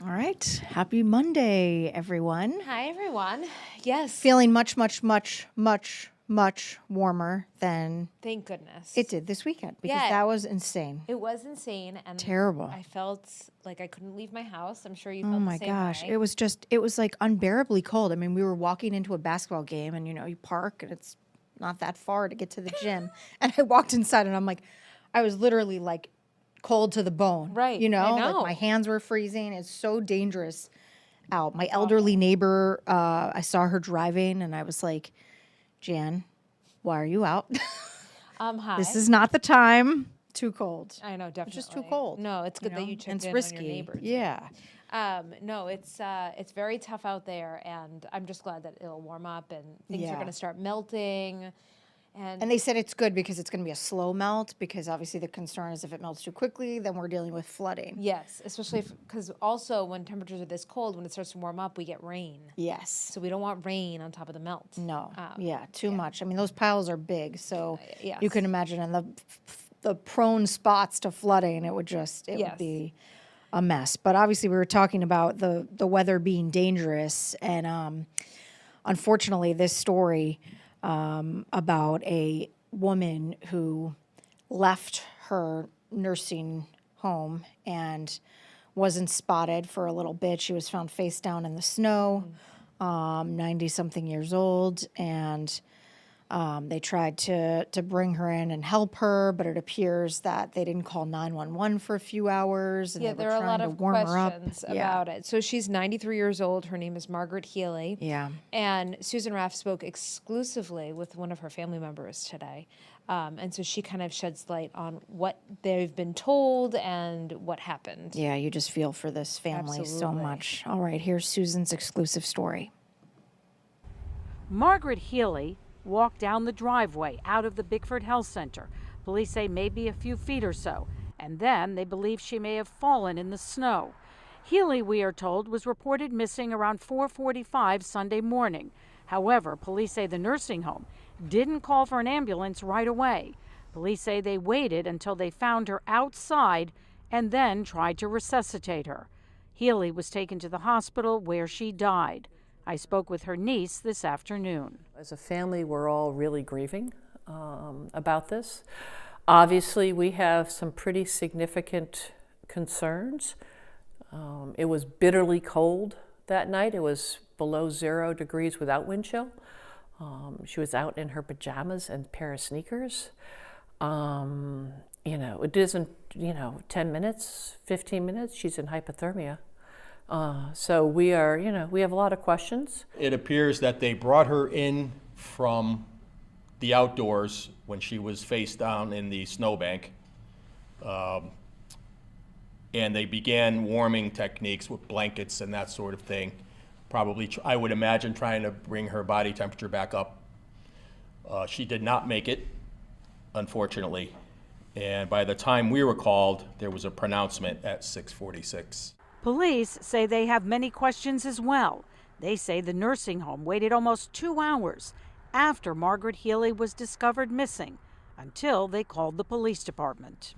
All right. Happy Monday, everyone. Hi, everyone. Yes. Feeling much, much, much, much, much warmer than Thank goodness. it did this weekend because Yeah. that was insane. It was insane. And Terrible. I felt like I couldn't leave my house. I'm sure you Oh felt my the same gosh. way. It was like unbearably cold. I mean, we were walking into a basketball game and, you park and it's not that far to get to the gym. And I walked inside and I was literally like cold to the bone. Right, I Like know. my hands were freezing. It's so dangerous out. My elderly neighbor, I saw her driving and I was like, Jan, why are you out? Hi. This is not the time. Too cold. I know, definitely. It's just too cold. No, it's good that you And checked it's in risky. on your neighbors. Yeah. No, it's very tough out there, and I'm just glad that it'll warm up and things are Yeah. going to start melting. And they said it's good because it's going to be a slow melt because obviously the concern is if it melts too quickly, then we're dealing with flooding. Yes, especially because also when temperatures are this cold, when it starts to warm up, we get rain. Yes. So we don't want rain on top of the melt. No. Too much. I mean, those piles are big, so yes. you can imagine in the prone spots to flooding, it would Yes. be a mess. But obviously, we were talking about the weather being dangerous, and unfortunately, this story about a woman who left her nursing home and wasn't spotted for a little bit. She was found face down in the snow, 90-something years old, and they tried to bring her in and help her, but it appears that they didn't call 911 for a few hours, and Yeah, they there were are a trying lot to of warm her up. questions about it. So she's 93 years old. Her name is Margaret Healy. Yeah. And Susan Raff spoke exclusively with one of her family members today. And so she kind of sheds light on what they've been told and what happened. Yeah, you just feel for this family so Absolutely. much. All right, here's Susan's exclusive story. Margaret Healy walked down the driveway out of the Bickford Health Center. Police say maybe a few feet or so, and then they believe she may have fallen in the snow. Healy, we are told, was reported missing around 4:45 Sunday morning. However, police say the nursing home didn't call for an ambulance right away. Police say they waited until they found her outside and then tried to resuscitate her. Healy was taken to the hospital where she died. I spoke with her niece this afternoon. As a family, we're all really grieving about this. Obviously, we have some pretty significant concerns. It was bitterly cold that night. It was below 0 degrees without wind chill. She was out in her pajamas and pair of sneakers. It isn't, 10 minutes, 15 minutes, she's in hypothermia. So we have a lot of questions. It appears that they brought her in from the outdoors when she was face down in the snowbank. And they began warming techniques with blankets and that sort of thing. Probably, I would imagine, trying to bring her body temperature back up. She did not make it, unfortunately. And by the time we were called, there was a pronouncement at 6:46. Police say they have many questions as well. They say the nursing home waited almost 2 hours after Margaret Healy was discovered missing until they called the police department.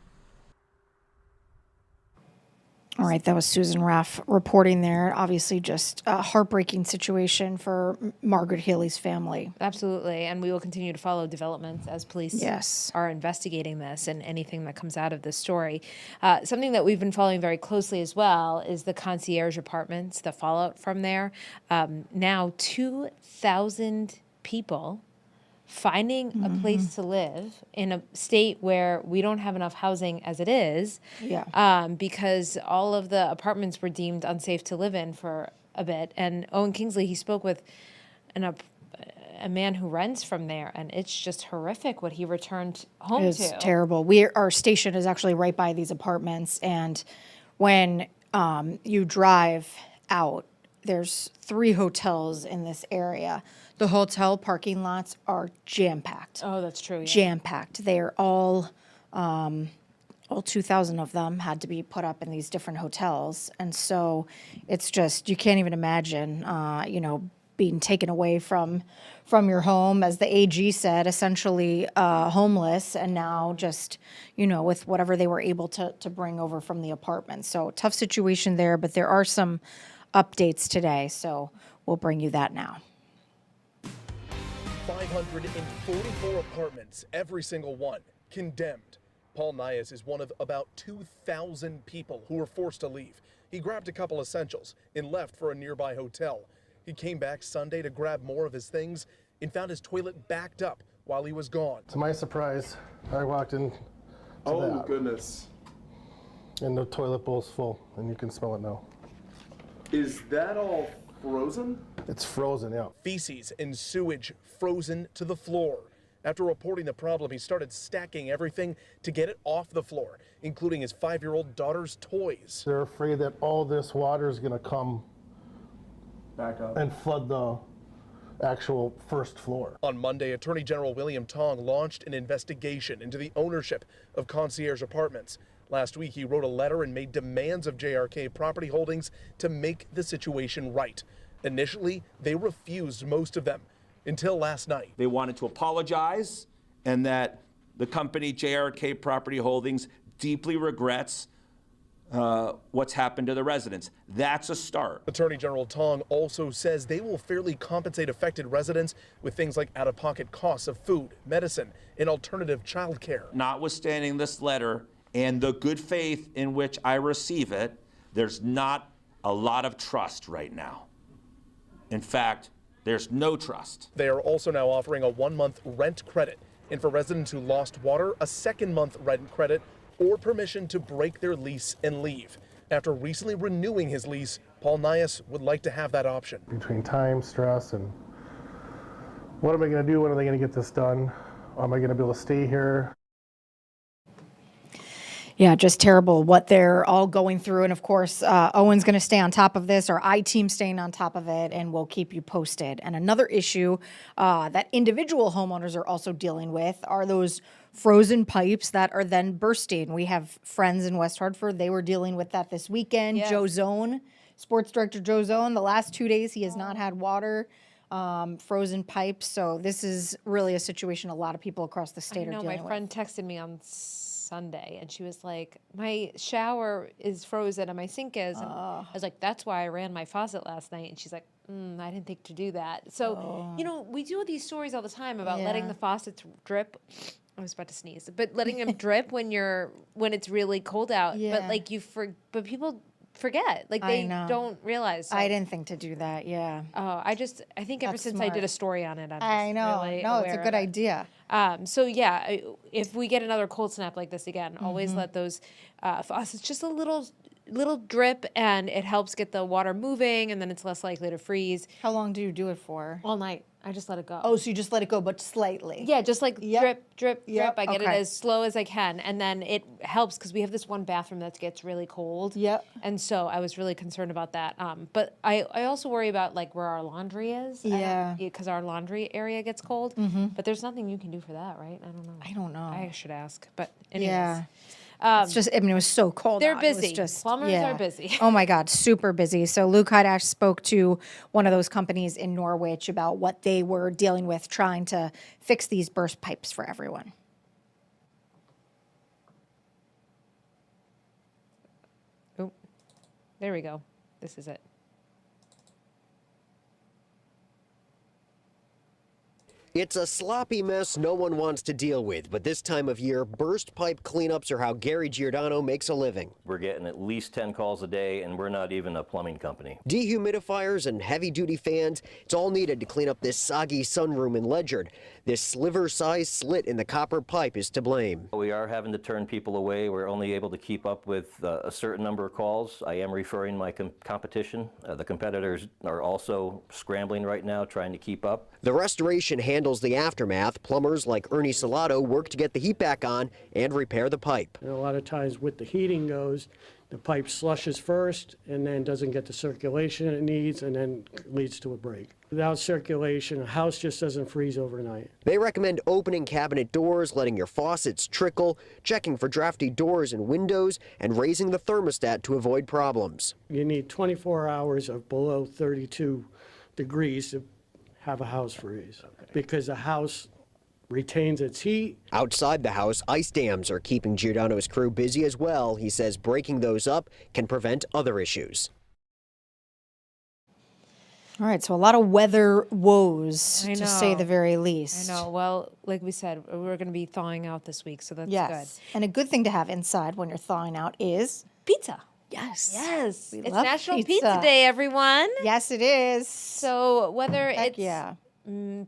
All right, that was Susan Raff reporting there. Obviously, just a heartbreaking situation for Margaret Healy's family. Absolutely. And we will continue to follow developments as police Yes. are investigating this and anything that comes out of this story. Something that we've been following very closely as well is the concierge apartments, the fallout from there. Now 2,000 people finding a place to live in a state where we don't have enough housing as it is, because all of the apartments were deemed unsafe to live in for a bit. And Owen Kingsley, he spoke with a man who rents from there, and it's just horrific what he returned home to. It's terrible. Our station is actually right by these apartments, and when you drive out, there's 3 hotels in this area. The hotel parking lots are jam-packed. Oh, that's true. Yeah. Jam-packed. They're all 2,000 of them had to be put up in these different hotels. And so it's just, you can't even imagine, being taken away from your home, as the AG said, essentially homeless, and now just, with whatever they were able to bring over from the apartment. So tough situation there, but there are some updates today, so we'll bring you that now. 544 apartments, every single one condemned. Paul Nias is one of about 2,000 people who were forced to leave. He grabbed a couple essentials and left for a nearby hotel. He came back Sunday to grab more of his things and found his toilet backed up while he was gone. To my surprise, I walked in. Oh, goodness. And the toilet bowl's full, and you can smell it now. Is that all frozen? It's frozen, yeah. Feces and sewage frozen to the floor. After reporting the problem, he started stacking everything to get it off the floor, including his 5-year-old daughter's toys. They're afraid that all this water is going to come Back up. and flood the actual first floor. On Monday, Attorney General William Tong launched an investigation into the ownership of Concierge Apartments. Last week, he wrote a letter and made demands of JRK Property Holdings to make the situation right. Initially, they refused most of them until last night. They wanted to apologize, and that the company JRK Property Holdings deeply regrets what's happened to the residents. That's a start. Attorney General Tong also says they will fairly compensate affected residents with things like out-of-pocket costs of food, medicine, and alternative child care. Notwithstanding this letter and the good faith in which I receive it, there's not a lot of trust right now. In fact, there's no trust. They are also now offering a 1-month rent credit, and for residents who lost water, a 2nd-month rent credit or permission to break their lease and leave. After recently renewing his lease, Paul Nias would like to have that option. Between time, stress, and what am I going to do? When are they going to get this done? Am I going to be able to stay here? Yeah, just terrible what they're all going through. And of course, Owen's going to stay on top of this, or I-Team staying on top of it, and we'll keep you posted. And another issue that individual homeowners are also dealing with are those frozen pipes that are then bursting. We have friends in West Hartford. They were dealing with that this weekend. Yes. Joe Zone, Sports Director Joe Zone, the last 2 days he has not had water, frozen pipes. So this is really a situation a lot of people across the state are dealing with. My friend texted me on Sunday, and she was like, my shower is frozen and my sink is. And I was like, that's why I ran my faucet last night. And she's like, I didn't think to do that. So, we do these stories all the time about letting the faucets drip. I was about to sneeze, but letting them drip when it's really cold out. Yeah. But like but people forget. Like they don't realize. So. I didn't think to do that. Yeah. Oh, I think ever That's since smart. I did a story on it, I'm just I know. really No, it's a aware good of it. idea. So yeah, if we get another cold snap like this again, always let those faucets just a little drip, and it helps get the water moving, and then it's less likely to freeze. How long do you do it for? All night. I just let it go. Oh, so you just let it go, but slightly. Yeah, just like drip, drip, Yep, drip. I get it okay. as slow as I can, and then it helps because we have this one bathroom that gets really cold. Yep. And so I was really concerned about that. But I also worry about like where our laundry is. Yeah. Because our laundry area gets cold. But there's nothing you can do for that, right? I don't know. I don't know. I should ask. But anyways. Yeah. It's just, it was so cold. They're out. It was busy. just- Plumbers yeah. are busy. Oh my God, super busy. So Luke Hydash spoke to one of those companies in Norwich about what they were dealing with trying to fix these burst pipes for everyone. Oh, there we go. This is it. It's a sloppy mess no one wants to deal with, but this time of year, burst pipe cleanups are how Gary Giordano makes a living. We're getting at least 10 calls a day, and we're not even a plumbing company. Dehumidifiers and heavy-duty fans, it's all needed to clean up this soggy sunroom in Ledyard. This sliver-sized slit in the copper pipe is to blame. We are having to turn people away. We're only able to keep up with a certain number of calls. I am referring my competition. The competitors are also scrambling right now, trying to keep up. The restoration handles the aftermath. Plumbers like Ernie Salato work to get the heat back on and repair the pipe. And a lot of times with the heating goes, the pipe slushes first and then doesn't get the circulation it needs and then leads to a break. Without circulation, a house just doesn't freeze overnight. They recommend opening cabinet doors, letting your faucets trickle, checking for drafty doors and windows, and raising the thermostat to avoid problems. You need 24 hours of below 32 degrees to have a house freeze because the house retains its heat. Outside the house, ice dams are keeping Giordano's crew busy as well. He says breaking those up can prevent other issues. All right, so a lot of weather woes, I to say know. the very least. I know. Well, like we said, we're going to be thawing out this week, so that's Yes. And a good thing to have inside when you're thawing out is good. Pizza. yes. Yes. We It's love National Pizza Day, everyone. Yes, it is. So whether Heck it's yeah.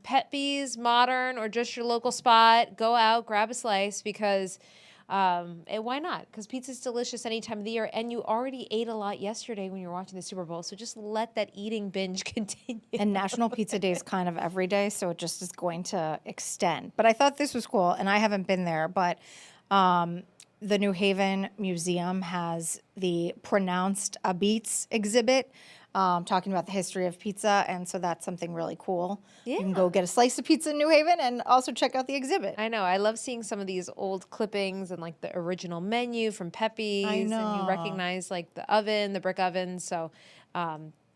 Pet Bees, Modern, or just your local spot, go out, grab a slice because why not? Because pizza's delicious any time of the year, and you already ate a lot yesterday when you were watching the Super Bowl, so just let that eating binge continue. And National Pizza Day is kind of every day, so it just is going to extend. But I thought this was cool, and I haven't been there, but the New Haven Museum has the Pronounced a Beats exhibit, talking about the history of pizza, and so that's something really cool. You can go get a slice of pizza in New Haven and also check out the exhibit. I know. I love seeing some of these old clippings and like the original menu from Pepe's. I know. And you recognize like the oven, the brick oven. So,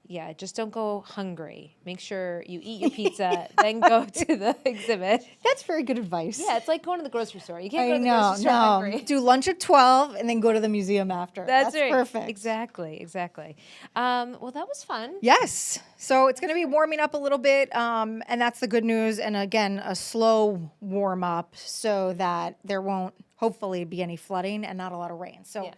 yeah, just don't go hungry. Make sure you eat your pizza, then go to the exhibit. That's very good advice. Yeah, it's like going to the grocery store. You can't I go to the know, grocery store hungry. Do lunch at 12 and then go to the museum after. That's right. Perfect. Exactly. Well, that was fun. Yes. So it's going to be warming up a little bit, and that's the good news. And again, a slow warm up so that there won't hopefully be any flooding and not a lot of rain. So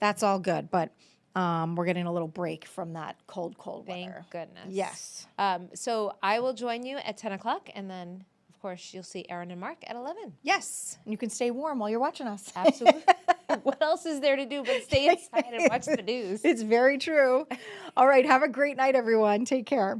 that's all good. But we're getting a little break from that cold weather. Thank goodness. Yes. So I will join you at 10 o'clock, and then, of course, you'll see Aaron and Mark at 11. Yes. And you can stay warm while you're watching us. Absolutely. What else is there to do but stay inside and watch the news? It's very true. All right. Have a great night, everyone. Take care.